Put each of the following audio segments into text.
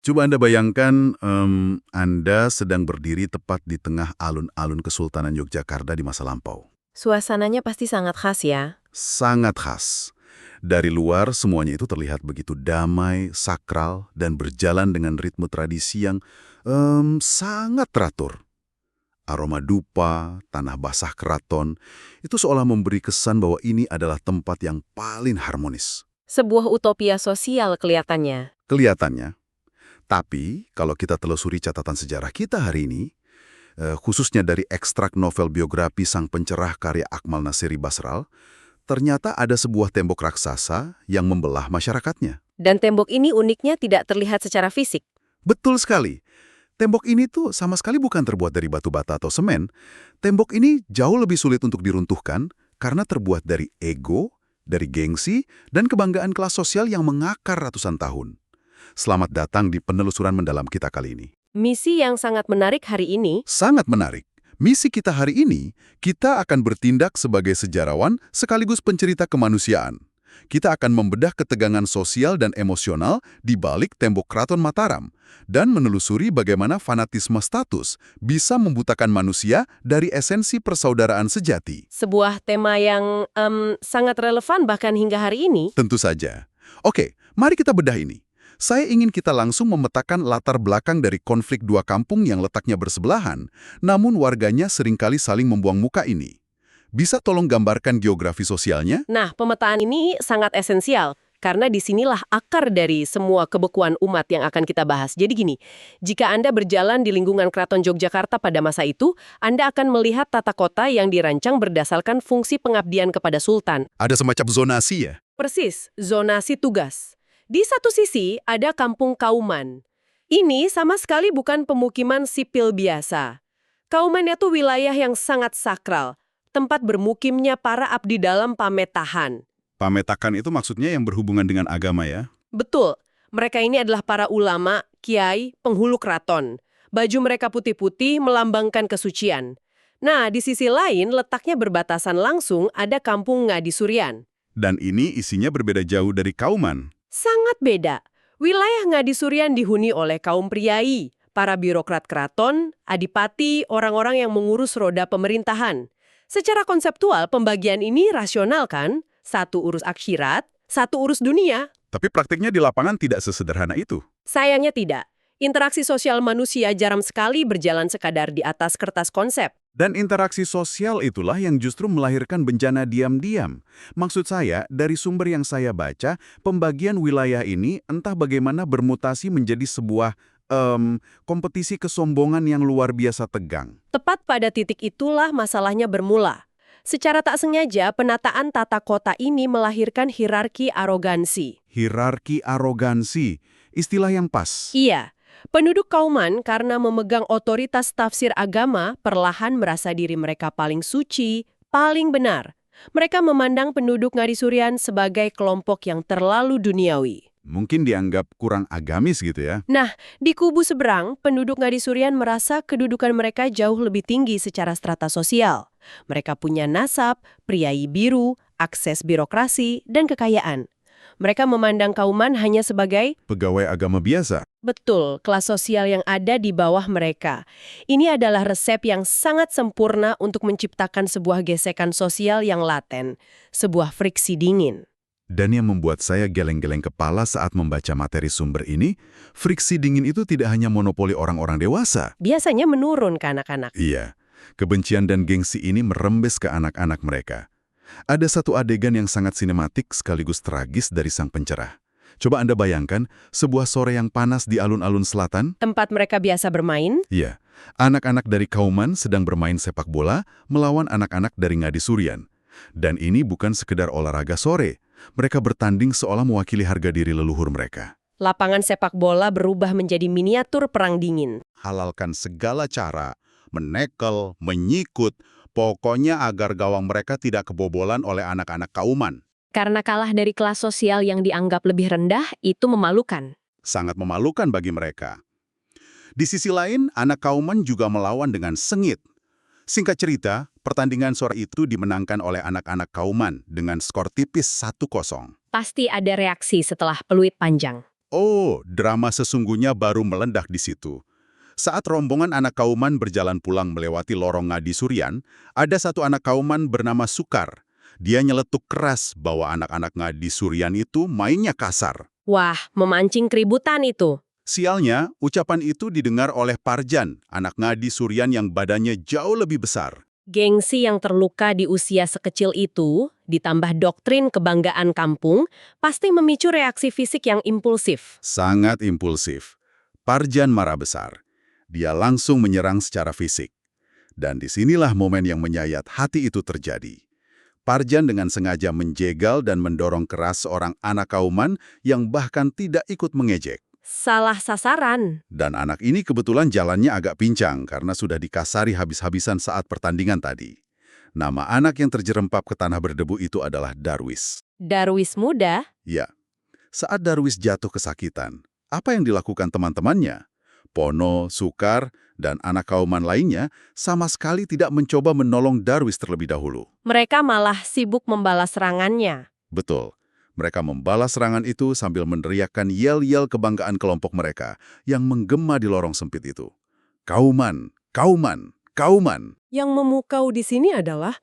Coba Anda bayangkan Anda sedang berdiri tepat di tengah alun-alun Kesultanan Yogyakarta di masa lampau. Suasananya pasti sangat khas ya. Sangat khas. Dari luar semuanya itu terlihat begitu damai, sakral, dan berjalan dengan ritme tradisi yang sangat teratur. Aroma dupa, tanah basah keraton, itu seolah memberi kesan bahwa ini adalah tempat yang paling harmonis. Sebuah utopia sosial kelihatannya. Kelihatannya. Tapi, kalau kita telusuri catatan sejarah kita hari ini, khususnya dari ekstrak novel biografi sang pencerah karya Akmal Naseeri Basral, ternyata ada sebuah tembok raksasa yang membelah masyarakatnya. Dan tembok ini uniknya tidak terlihat secara fisik. Betul sekali. Tembok ini tuh sama sekali bukan terbuat dari batu bata atau semen. Tembok ini jauh lebih sulit untuk diruntuhkan karena terbuat dari ego, dari gengsi, dan kebanggaan kelas sosial yang mengakar ratusan tahun. Selamat datang di penelusuran mendalam kita kali ini. Misi yang sangat menarik hari ini, Sangat menarik. Misi kita hari ini, kita akan bertindak sebagai sejarawan sekaligus pencerita kemanusiaan. Kita akan membedah ketegangan sosial dan emosional di balik tembok Keraton Mataram dan menelusuri bagaimana fanatisme status bisa membutakan manusia dari esensi persaudaraan sejati. sebuah tema yang sangat relevan bahkan hingga hari ini. Tentu saja. Oke, mari kita bedah ini. Saya ingin kita langsung memetakan latar belakang dari konflik dua kampung yang letaknya bersebelahan, namun warganya seringkali saling membuang muka ini. Bisa tolong gambarkan geografi sosialnya? Nah, pemetaan ini sangat esensial karena disinilah akar dari semua kebekuan umat yang akan kita bahas. Jadi gini, jika Anda berjalan di lingkungan Keraton Yogyakarta pada masa itu, Anda akan melihat tata kota yang dirancang berdasarkan fungsi pengabdian kepada Sultan. Ada semacam zonasi ya? Persis, zonasi tugas. Di satu sisi, ada Kampung Kauman. Ini sama sekali bukan pemukiman sipil biasa. Kauman itu wilayah yang sangat sakral, tempat bermukimnya para abdi dalam pametahan. Pametakan itu maksudnya yang berhubungan dengan agama ya? Betul, mereka ini adalah para ulama, kiai, penghulu keraton. Baju mereka putih-putih melambangkan kesucian. Nah, di sisi lain, letaknya berbatasan langsung ada Kampung Ngadisurian. Dan ini isinya berbeda jauh dari Kauman. Sangat beda. Wilayah Ngadisurian dihuni oleh kaum priai, para birokrat keraton, adipati, orang-orang yang mengurus roda pemerintahan. Secara konseptual, pembagian ini rasional kan? Satu urus akhirat, satu urus dunia. Tapi praktiknya di lapangan tidak sesederhana itu. Sayangnya tidak. Interaksi sosial manusia jarang sekali berjalan sekadar di atas kertas konsep. Dan interaksi sosial itulah yang justru melahirkan bencana diam-diam. Maksud saya, dari sumber yang saya baca, pembagian wilayah ini entah bagaimana bermutasi menjadi sebuah kompetisi kesombongan yang luar biasa tegang. Tepat pada titik itulah masalahnya bermula. Secara tak sengaja, penataan tata kota ini melahirkan hierarki arogansi. Hierarki arogansi, istilah yang pas. Iya, penduduk Kauman karena memegang otoritas tafsir agama, perlahan merasa diri mereka paling suci, paling benar. Mereka memandang penduduk Ngadisurian sebagai kelompok yang terlalu duniawi. Mungkin dianggap kurang agamis gitu ya. Nah, di kubu seberang, penduduk Ngadisurian merasa kedudukan mereka jauh lebih tinggi secara strata sosial. Mereka punya nasab, priai biru, akses birokrasi, dan kekayaan. Mereka memandang Kauman hanya sebagai Pegawai agama biasa. betul kelas sosial yang ada di bawah mereka. Ini adalah resep yang sangat sempurna untuk menciptakan sebuah gesekan sosial yang laten, sebuah friksi dingin. Dan yang membuat saya geleng-geleng kepala saat membaca materi sumber ini, friksi dingin itu tidak hanya monopoli orang-orang dewasa. Biasanya menurun ke anak-anak. Iya, kebencian dan gengsi ini merembes ke anak-anak mereka. Ada satu adegan yang sangat sinematik sekaligus tragis dari sang pencerah. Coba Anda bayangkan, sebuah sore yang panas di alun-alun selatan. Tempat mereka biasa bermain, Iya, anak-anak dari Kauman sedang bermain sepak bola melawan anak-anak dari Ngadisurian. Dan ini bukan sekedar olahraga sore. Mereka bertanding seolah mewakili harga diri leluhur mereka. lapangan sepak bola berubah menjadi miniatur perang dingin. Halalkan segala cara, menekel, menyikut, pokoknya agar gawang mereka tidak kebobolan oleh anak-anak Kauman. Karena kalah dari kelas sosial yang dianggap lebih rendah, itu memalukan. Sangat memalukan bagi mereka. Di sisi lain, anak Kauman juga melawan dengan sengit. Singkat cerita, pertandingan sore itu dimenangkan oleh anak-anak Kauman dengan skor tipis 1-0. Pasti ada reaksi setelah peluit panjang. Oh, drama sesungguhnya baru meledak di situ. Saat rombongan anak kauman berjalan pulang melewati lorong Ngadi Surian, ada satu anak kauman bernama Sukar. Dia nyeletuk keras bahwa anak-anak Ngadi Surian itu mainnya kasar. Wah, memancing keributan itu. Sialnya, ucapan itu didengar oleh Parjan, anak Ngadi Surian yang badannya jauh lebih besar. Gengsi yang terluka di usia sekecil itu, ditambah doktrin kebanggaan kampung, pasti memicu reaksi fisik yang impulsif. Sangat impulsif. Parjan marah besar. Dia langsung menyerang secara fisik. Dan disinilah momen yang menyayat hati itu terjadi. Parjan dengan sengaja menjegal dan mendorong keras seorang anak kauman yang bahkan tidak ikut mengejek. Salah sasaran. Dan anak ini kebetulan jalannya agak pincang karena sudah dikasari habis-habisan saat pertandingan tadi. Nama anak yang terjerempap ke tanah berdebu itu adalah Darwis. Darwis muda? Ya, saat Darwis jatuh kesakitan, apa yang dilakukan teman-temannya? Pono, Sukar, dan anak kauman lainnya sama sekali tidak mencoba menolong Darwis terlebih dahulu. Mereka malah sibuk membalas serangannya. Betul. Mereka membalas serangan itu sambil meneriakkan yel-yel kebanggaan kelompok mereka yang menggema di lorong sempit itu. Kauman, kauman, kauman. Yang memukau di sini adalah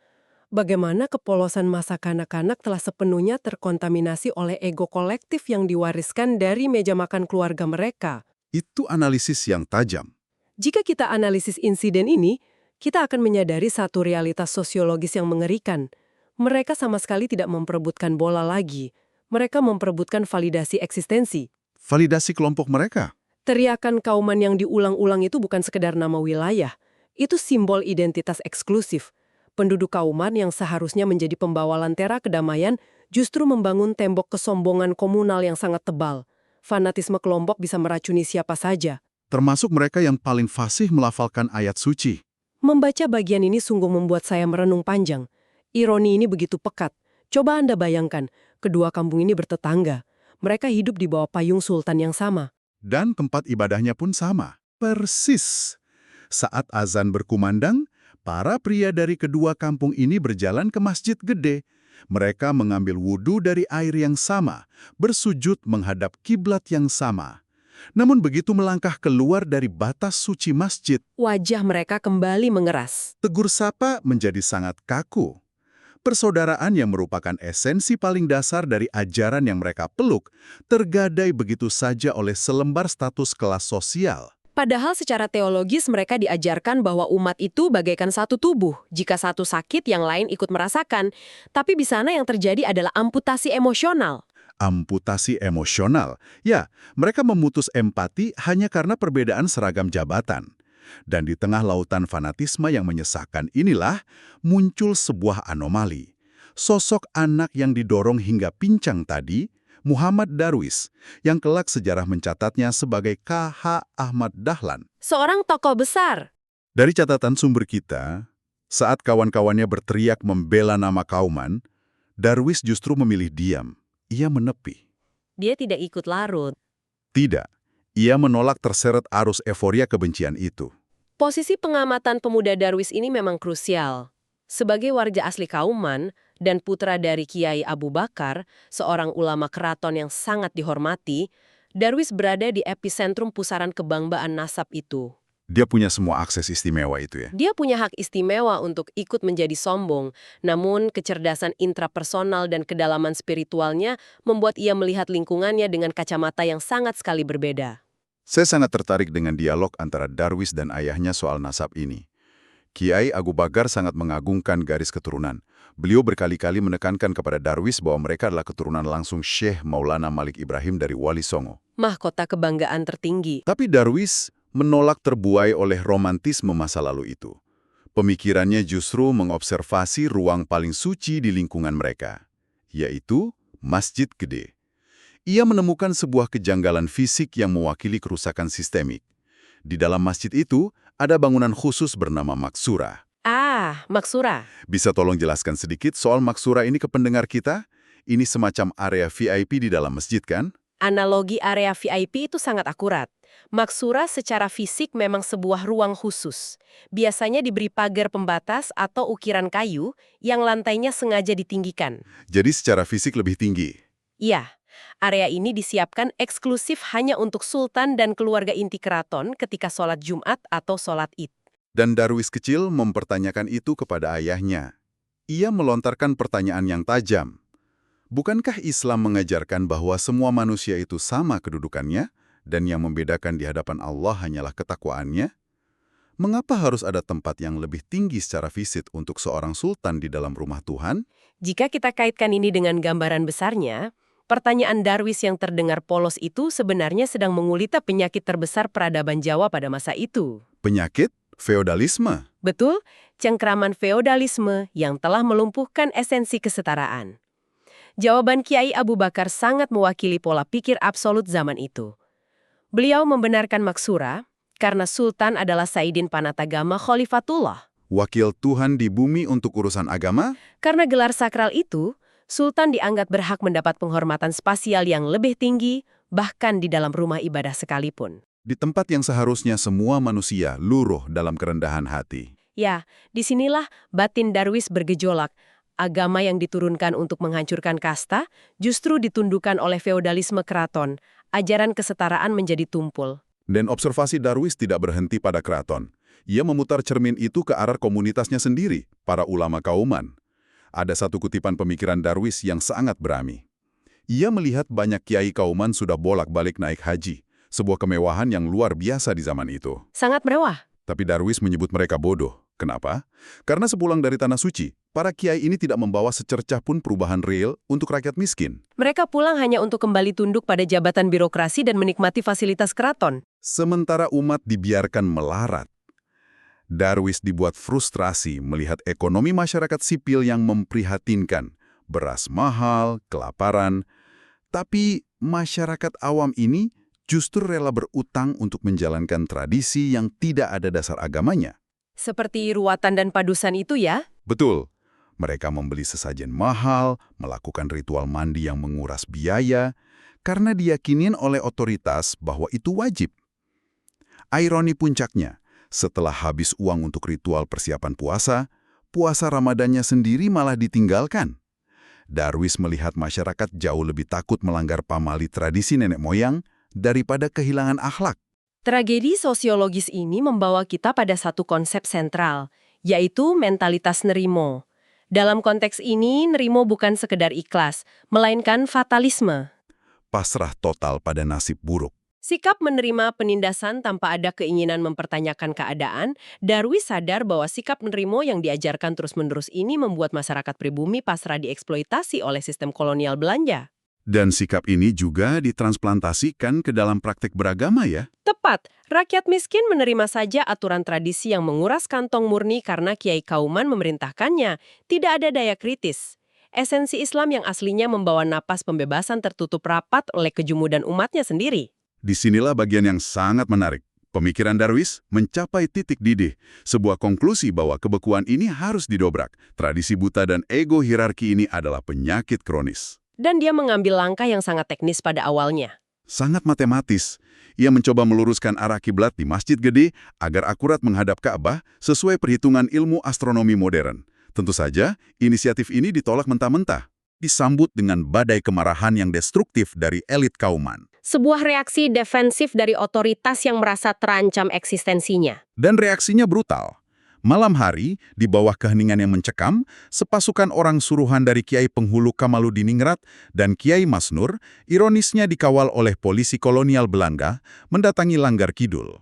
bagaimana kepolosan masa kanak-kanak telah sepenuhnya terkontaminasi oleh ego kolektif yang diwariskan dari meja makan keluarga mereka. Itu analisis yang tajam. Jika kita analisis insiden ini, kita akan menyadari satu realitas sosiologis yang mengerikan. Mereka sama sekali tidak memperebutkan bola lagi. Mereka memperebutkan validasi eksistensi. Validasi kelompok mereka. Teriakan kauman yang diulang-ulang itu bukan sekedar nama wilayah. Itu simbol identitas eksklusif. Penduduk kauman yang seharusnya menjadi pembawa lentera kedamaian justru membangun tembok kesombongan komunal yang sangat tebal. Fanatisme kelompok bisa meracuni siapa saja. Termasuk mereka yang paling fasih melafalkan ayat suci. Membaca bagian ini sungguh membuat saya merenung panjang. Ironi ini begitu pekat. Coba Anda bayangkan, kedua kampung ini bertetangga. Mereka hidup di bawah payung sultan yang sama. Dan tempat ibadahnya pun sama. Persis. Saat azan berkumandang, para pria dari kedua kampung ini berjalan ke masjid gede. Mereka mengambil wudhu dari air yang sama, bersujud menghadap kiblat yang sama. Namun begitu melangkah keluar dari batas suci masjid, Wajah mereka kembali mengeras. tegur sapa menjadi sangat kaku. Persaudaraan yang merupakan esensi paling dasar dari ajaran yang mereka peluk, tergadai begitu saja oleh selembar status kelas sosial. Padahal secara teologis mereka diajarkan bahwa umat itu bagaikan satu tubuh. Jika satu sakit, yang lain ikut merasakan. Tapi di sana yang terjadi adalah amputasi emosional. Amputasi emosional. Ya, mereka memutus empati hanya karena perbedaan seragam jabatan. Dan di tengah lautan fanatisme yang menyesakkan inilah, muncul sebuah anomali. Sosok anak yang didorong hingga pincang tadi, Muhammad Darwis, yang kelak sejarah mencatatnya sebagai K.H. Ahmad Dahlan. Seorang tokoh besar. Dari catatan sumber kita, saat kawan-kawannya berteriak membela nama kauman, Darwis justru memilih diam. Ia menepi. Dia tidak ikut larut. Tidak, ia menolak terseret arus euforia kebencian itu. Posisi pengamatan pemuda Darwis ini memang krusial. Sebagai warga asli Kauman dan putra dari Kiai Abu Bakar, seorang ulama keraton yang sangat dihormati, Darwis berada di epicentrum pusaran kebanggaan nasab itu. Dia punya semua akses istimewa itu ya. Dia punya hak istimewa untuk ikut menjadi sombong, namun kecerdasan intrapersonal dan kedalaman spiritualnya membuat ia melihat lingkungannya dengan kacamata yang sangat sekali berbeda. Saya sangat tertarik dengan dialog antara Darwis dan ayahnya soal nasab ini. Kiai Abu Bakar sangat mengagungkan garis keturunan. Beliau berkali-kali menekankan kepada Darwis bahwa mereka adalah keturunan langsung Syekh Maulana Malik Ibrahim dari Wali Songo. Mahkota kebanggaan tertinggi. Tapi Darwis menolak terbuai oleh romantisme masa lalu itu. Pemikirannya justru mengobservasi ruang paling suci di lingkungan mereka, yaitu Masjid Gede. Ia menemukan sebuah kejanggalan fisik yang mewakili kerusakan sistemik. Di dalam masjid itu, ada bangunan khusus bernama Maksura. Maksura. Bisa tolong jelaskan sedikit soal Maksura ini ke pendengar kita? Ini semacam area VIP di dalam masjid, kan? Analogi area VIP itu sangat akurat. Maksura secara fisik memang sebuah ruang khusus. Biasanya diberi pagar pembatas atau ukiran kayu yang lantainya sengaja ditinggikan. Jadi secara fisik lebih tinggi. Iya, Area ini disiapkan eksklusif hanya untuk sultan dan keluarga inti keraton ketika sholat Jumat atau sholat Id. Dan Darwis kecil mempertanyakan itu kepada ayahnya. Ia melontarkan pertanyaan yang tajam. Bukankah Islam mengajarkan bahwa semua manusia itu sama kedudukannya, dan yang membedakan di hadapan Allah hanyalah ketakwaannya? Mengapa harus ada tempat yang lebih tinggi secara fisik untuk seorang sultan di dalam rumah Tuhan? Jika kita kaitkan ini dengan gambaran besarnya, pertanyaan Darwis yang terdengar polos itu sebenarnya sedang mengulita penyakit terbesar peradaban Jawa pada masa itu. Penyakit? Feodalisme? Betul, cengkraman feodalisme yang telah melumpuhkan esensi kesetaraan. Jawaban Kiai Abu Bakar sangat mewakili pola pikir absolut zaman itu. Beliau membenarkan maksura karena Sultan adalah Sayyidin Panatagama Khalifatullah. Wakil Tuhan di bumi untuk urusan agama? Karena gelar sakral itu, Sultan dianggap berhak mendapat penghormatan spasial yang lebih tinggi, bahkan di dalam rumah ibadah sekalipun. Di tempat yang seharusnya semua manusia luruh dalam kerendahan hati. Ya, disinilah batin Darwis bergejolak. Agama yang diturunkan untuk menghancurkan kasta justru ditundukkan oleh feodalisme keraton. Ajaran kesetaraan menjadi tumpul. Dan observasi Darwis tidak berhenti pada keraton. Ia memutar cermin itu ke arah komunitasnya sendiri, para ulama kauman. Ada satu kutipan pemikiran Darwis yang sangat berani. Ia melihat banyak kiai kauman sudah bolak-balik naik haji, sebuah kemewahan yang luar biasa di zaman itu. Sangat mewah. Tapi Darwis menyebut mereka bodoh. Kenapa? Karena sepulang dari Tanah Suci, para kiai ini tidak membawa secercah pun perubahan real untuk rakyat miskin. Mereka pulang hanya untuk kembali tunduk pada jabatan birokrasi dan menikmati fasilitas keraton. Sementara umat dibiarkan melarat. Darwis dibuat frustrasi melihat ekonomi masyarakat sipil yang memprihatinkan. Beras mahal, kelaparan. Tapi masyarakat awam ini justru rela berutang untuk menjalankan tradisi yang tidak ada dasar agamanya. Seperti ruatan dan padusan itu ya? Betul. Mereka membeli sesajen mahal, melakukan ritual mandi yang menguras biaya, karena diyakinin oleh otoritas bahwa itu wajib. Ironi puncaknya, setelah habis uang untuk ritual persiapan puasa, puasa Ramadannya sendiri malah ditinggalkan. Darwis melihat masyarakat jauh lebih takut melanggar pamali tradisi nenek moyang daripada kehilangan akhlak. Tragedi sosiologis ini membawa kita pada satu konsep sentral, yaitu mentalitas nerimo. Dalam konteks ini, nerimo bukan sekedar ikhlas, melainkan fatalisme. Pasrah total pada nasib buruk. Sikap menerima penindasan tanpa ada keinginan mempertanyakan keadaan, Darwis sadar bahwa sikap nerimo yang diajarkan terus-menerus ini membuat masyarakat pribumi pasrah dieksploitasi oleh sistem kolonial Belanda. Dan sikap ini juga ditransplantasikan ke dalam praktek beragama ya? Tepat, rakyat miskin menerima saja aturan tradisi yang menguras kantong murni karena kiai kauman memerintahkannya. Tidak ada daya kritis. Esensi Islam yang aslinya membawa napas pembebasan tertutup rapat oleh kejumudan umatnya sendiri. Disinilah bagian yang sangat menarik. Pemikiran Darwis mencapai titik didih, sebuah konklusi bahwa kebekuan ini harus didobrak. Tradisi buta dan ego hierarki ini adalah penyakit kronis. Dan dia mengambil langkah yang sangat teknis pada awalnya. Sangat matematis. Ia mencoba meluruskan arah kiblat di Masjid Gede agar akurat menghadap Ka'bah sesuai perhitungan ilmu astronomi modern. Tentu saja, inisiatif ini ditolak mentah-mentah. Disambut dengan badai kemarahan yang destruktif dari elit kauman. Sebuah reaksi defensif dari otoritas yang merasa terancam eksistensinya. Dan reaksinya brutal. Malam hari, di bawah keheningan yang mencekam, sepasukan orang suruhan dari Kiai Penghulu Kamaludiningrat dan Kiai Masnur, ironisnya dikawal oleh polisi kolonial Belanda, mendatangi Langgar Kidul.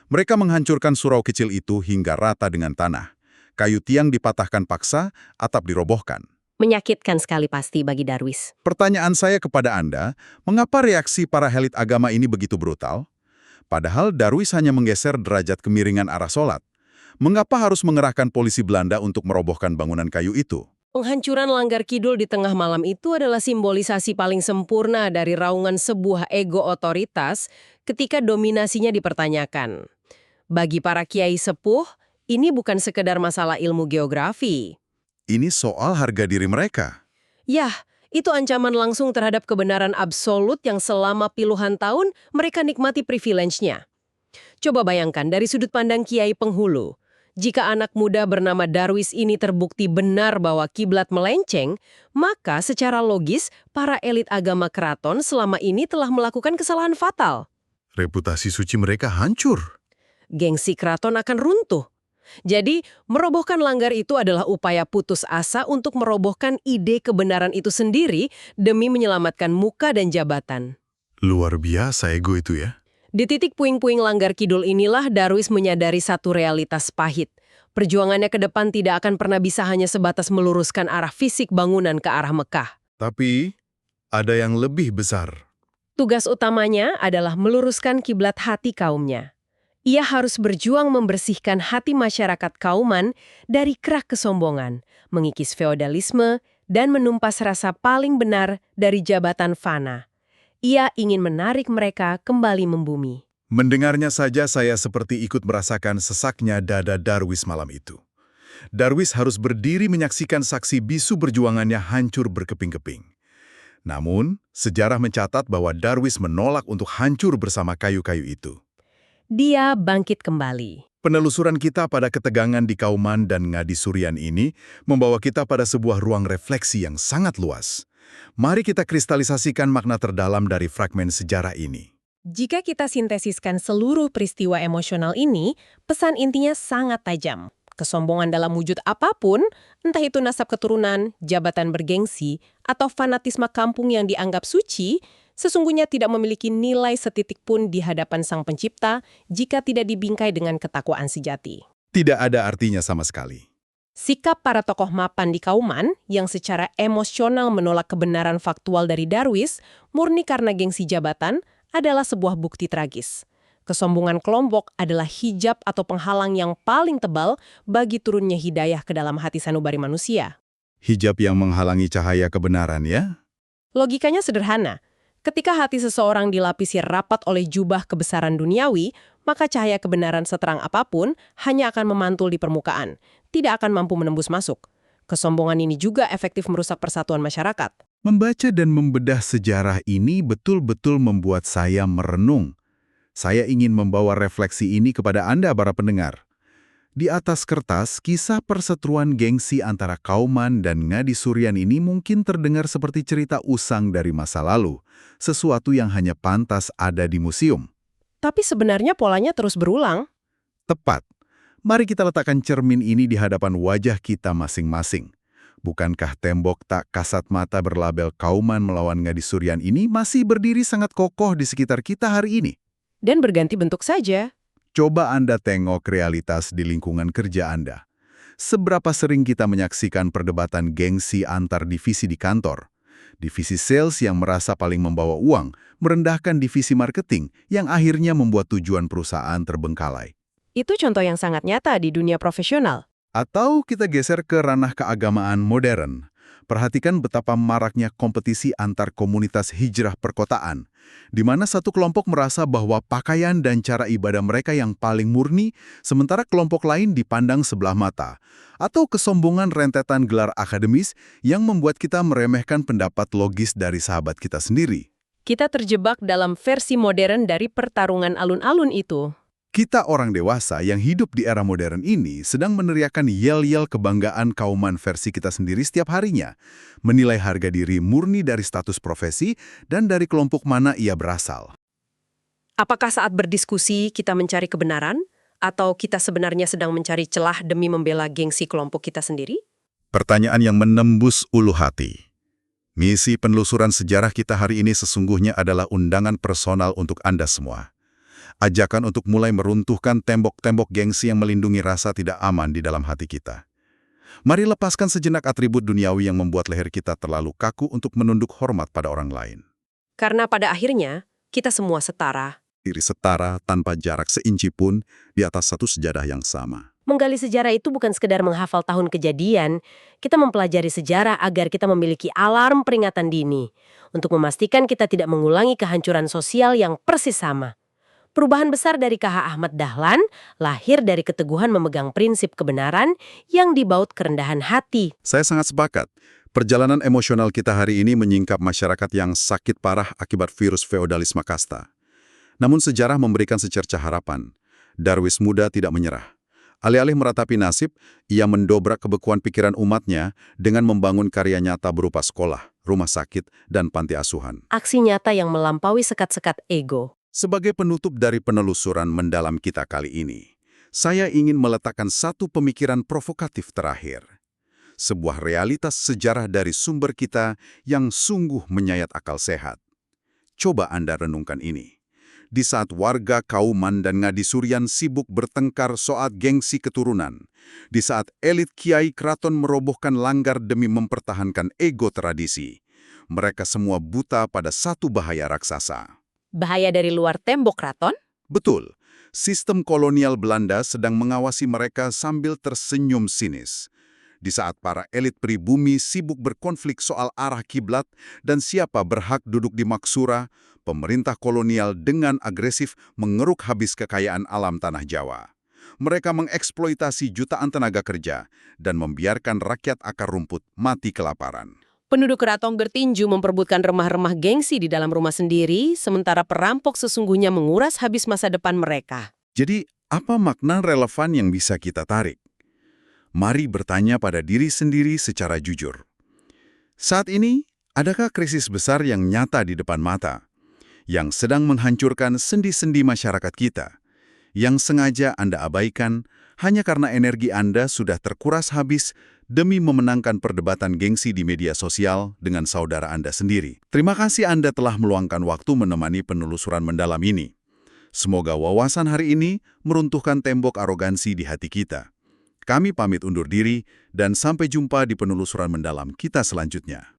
Mereka menghancurkan surau kecil itu hingga rata dengan tanah. Kayu tiang dipatahkan paksa, atap dirobohkan. Menyakitkan sekali pasti bagi Darwis. Pertanyaan saya kepada Anda, mengapa reaksi para elit agama ini begitu brutal? Padahal Darwis hanya menggeser derajat kemiringan arah sholat. Mengapa harus mengerahkan polisi Belanda untuk merobohkan bangunan kayu itu? Penghancuran Langgar Kidul di tengah malam itu adalah simbolisasi paling sempurna dari raungan sebuah ego otoritas ketika dominasinya dipertanyakan. Bagi para kiai sepuh, ini bukan sekedar masalah ilmu geografi. Ini soal harga diri mereka. Yah, itu ancaman langsung terhadap kebenaran absolut yang selama puluhan tahun mereka nikmati privilege-nya. Coba bayangkan dari sudut pandang Kiai Penghulu. Jika anak muda bernama Darwis ini terbukti benar bahwa kiblat melenceng, maka secara logis para elit agama keraton selama ini telah melakukan kesalahan fatal. Reputasi suci mereka hancur. Gengsi keraton akan runtuh. Jadi, merobohkan langgar itu adalah upaya putus asa untuk merobohkan ide kebenaran itu sendiri demi menyelamatkan muka dan jabatan. Luar biasa ego itu ya. Di titik puing-puing langgar kidul inilah Darwis menyadari satu realitas pahit. Perjuangannya ke depan tidak akan pernah bisa hanya sebatas meluruskan arah fisik bangunan ke arah Mekah. Tapi, ada yang lebih besar. Tugas utamanya adalah meluruskan kiblat hati kaumnya. Ia harus berjuang membersihkan hati masyarakat kauman dari kerak kesombongan, mengikis feodalisme, dan menumpas rasa paling benar dari jabatan fana. Ia ingin menarik mereka kembali membumi. Mendengarnya saja saya seperti ikut merasakan sesaknya dada Darwis malam itu. Darwis harus berdiri menyaksikan saksi bisu perjuangannya hancur berkeping-keping. Namun, sejarah mencatat bahwa Darwis menolak untuk hancur bersama kayu-kayu itu. Dia bangkit kembali. Penelusuran kita pada ketegangan di Kauman dan Ngadi Suryan ini membawa kita pada sebuah ruang refleksi yang sangat luas. Mari kita kristalisasikan makna terdalam dari fragmen sejarah ini. Jika kita sintesiskan seluruh peristiwa emosional ini, pesan intinya sangat tajam. Kesombongan dalam wujud apapun, entah itu nasab keturunan, jabatan bergengsi, atau fanatisme kampung yang dianggap suci, sesungguhnya tidak memiliki nilai setitik pun di hadapan Sang Pencipta jika tidak dibingkai dengan ketakwaan sejati. Tidak ada artinya sama sekali. Sikap para tokoh mapan di Kauman yang secara emosional menolak kebenaran faktual dari Darwis murni karena gengsi jabatan adalah sebuah bukti tragis. Kesombongan kelompok adalah hijab atau penghalang yang paling tebal bagi turunnya hidayah ke dalam hati sanubari manusia. Hijab yang menghalangi cahaya kebenaran ya? Logikanya sederhana. Ketika hati seseorang dilapisi rapat oleh jubah kebesaran duniawi, maka cahaya kebenaran seterang apapun hanya akan memantul di permukaan, tidak akan mampu menembus masuk. Kesombongan ini juga efektif merusak persatuan masyarakat. Membaca dan membedah sejarah ini betul-betul membuat saya merenung. Saya ingin membawa refleksi ini kepada Anda, para pendengar. Di atas kertas, kisah perseteruan gengsi antara Kauman dan Ngadi Suryan ini mungkin terdengar seperti cerita usang dari masa lalu, sesuatu yang hanya pantas ada di museum. Tapi sebenarnya polanya terus berulang. Tepat. Mari kita letakkan cermin ini di hadapan wajah kita masing-masing. Bukankah tembok tak kasat mata berlabel Kauman melawan Ngadi Suryan ini masih berdiri sangat kokoh di sekitar kita hari ini? Dan berganti bentuk saja. Coba Anda tengok realitas di lingkungan kerja Anda. Seberapa sering kita menyaksikan perdebatan gengsi antar divisi di kantor? Divisi sales yang merasa paling membawa uang, merendahkan divisi marketing yang akhirnya membuat tujuan perusahaan terbengkalai. Itu contoh yang sangat nyata di dunia profesional. Atau kita geser ke ranah keagamaan modern. Perhatikan betapa maraknya kompetisi antar komunitas hijrah perkotaan, di mana satu kelompok merasa bahwa pakaian dan cara ibadah mereka yang paling murni, sementara kelompok lain dipandang sebelah mata. Atau kesombongan rentetan gelar akademis yang membuat kita meremehkan pendapat logis dari sahabat kita sendiri. Kita terjebak dalam versi modern dari pertarungan alun-alun itu. Kita orang dewasa yang hidup di era modern ini sedang meneriakan yel-yel kebanggaan Kauman versi kita sendiri setiap harinya, menilai harga diri murni dari status profesi dan dari kelompok mana ia berasal. Apakah saat berdiskusi kita mencari kebenaran? Atau kita sebenarnya sedang mencari celah demi membela gengsi kelompok kita sendiri? Pertanyaan yang menembus ulu hati. Misi penelusuran sejarah kita hari ini sesungguhnya adalah undangan personal untuk Anda semua. Ajakan untuk mulai meruntuhkan tembok-tembok gengsi yang melindungi rasa tidak aman di dalam hati kita. Mari lepaskan sejenak atribut duniawi yang membuat leher kita terlalu kaku untuk menunduk hormat pada orang lain. Karena pada akhirnya, kita semua setara. Diri setara tanpa jarak seinci pun di atas satu sejadah yang sama. Menggali sejarah itu bukan sekedar menghafal tahun kejadian, kita mempelajari sejarah agar kita memiliki alarm peringatan dini, untuk memastikan kita tidak mengulangi kehancuran sosial yang persis sama. Perubahan besar dari KH Ahmad Dahlan lahir dari keteguhan memegang prinsip kebenaran yang dibaut kerendahan hati. Saya sangat sepakat. Perjalanan emosional kita hari ini menyingkap masyarakat yang sakit parah akibat virus feodalisme kasta. Namun sejarah memberikan secerca harapan. Darwis muda tidak menyerah. Alih-alih meratapi nasib, ia mendobrak kebekuan pikiran umatnya dengan membangun karya nyata berupa sekolah, rumah sakit, dan panti asuhan. Aksi nyata yang melampaui sekat-sekat ego. Sebagai penutup dari penelusuran mendalam kita kali ini, saya ingin meletakkan satu pemikiran provokatif terakhir. Sebuah realitas sejarah dari sumber kita yang sungguh menyayat akal sehat. Coba Anda renungkan ini. Di saat warga Kauman dan Ngadisurian sibuk bertengkar soal gengsi keturunan, di saat elit kiai keraton merobohkan langgar demi mempertahankan ego tradisi, mereka semua buta pada satu bahaya raksasa. Bahaya dari luar tembok keraton? Betul, sistem kolonial Belanda sedang mengawasi mereka sambil tersenyum sinis. Di saat para elit pribumi sibuk berkonflik soal arah kiblat dan siapa berhak duduk di Maksura, pemerintah kolonial dengan agresif mengeruk habis kekayaan alam tanah Jawa. Mereka mengeksploitasi jutaan tenaga kerja dan membiarkan rakyat akar rumput mati kelaparan. Penduduk keraton bertinju memperebutkan remah-remah gengsi di dalam rumah sendiri, sementara perampok sesungguhnya menguras habis masa depan mereka. Jadi, apa makna relevan yang bisa kita tarik? Mari bertanya pada diri sendiri secara jujur. Saat ini, adakah krisis besar yang nyata di depan mata, yang sedang menghancurkan sendi-sendi masyarakat kita, yang sengaja Anda abaikan hanya karena energi Anda sudah terkuras habis demi memenangkan perdebatan gengsi di media sosial dengan saudara Anda sendiri? Terima kasih Anda telah meluangkan waktu menemani penelusuran mendalam ini. Semoga wawasan hari ini meruntuhkan tembok arogansi di hati kita. Kami pamit undur diri dan sampai jumpa di penelusuran mendalam kita selanjutnya.